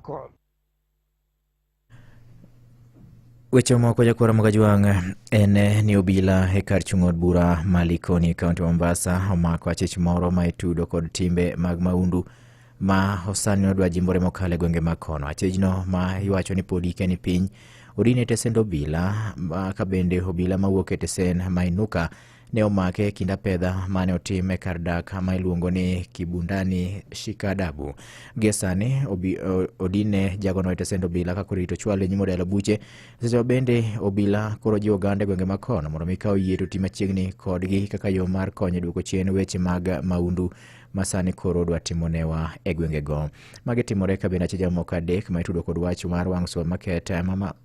kod. Weche moko jakora Mogajwang' en ni obila e kar chung' od bura ma Likoni kaunti Mombasa omako achich moro ma itudo kod timbe mag maundu ma osani odwa jimbore mokale gwenge mag kono. Achijno ma iwacho ni pod ike ni piny odine tesend obila ka bende obila mawuok e tesend Mainuka ne omake kinda pedha mane otim e kar dak ma iluongo ni Kibundani Shikadabu. Gesani odine jagono e tesend obila ka korito chwalo nyimo dala buche. Seche bende obila koro jiwo oganda gwenge mag kono mondo mikao yie to ti machiegni kodgi kaka yo mar konyo duoko chien weche mag maundu masani koro dwa timonewa e gwenge go. Magi timore ka bende achija moko adek ma itudo kod wach mar wang' supermarket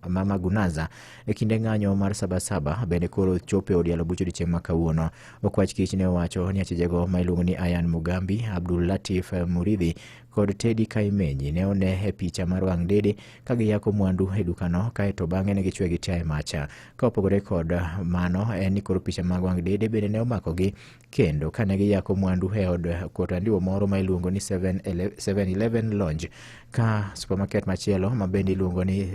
Mama Gunaza e kinde ng'anyo mar Sabasaba bende koro chope odialo bucho dichieng' ma kawuono. Okwach kich ne owacho ni achijego ma iluongo ni Ayan Mugambi, Abdul Latif Muridhi kod Teddy Kaimenyi ne one e picha mar wang' dede ka giyako mwandu e dukano kaeto bang'e ne gichwe gi tia e macha. Ka opogore kod mano en ni koro picha mag wang' dede bende ne omakogi kendo kane giyako mwandu e od kotandiwo moro ma iluongo ni 7-Eleven Lounge ka supermarket machielo ma bende iluongo ni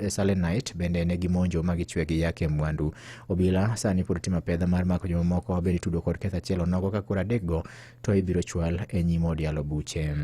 Salenite bende ne gimonjo ma gichwe gi yake mwandu. Obila sani pod timo pedha mar mako jomamoko bende itudo kod ketho achiel onogo ka koro adek go to ibiro chwal e nyim od yalo buche.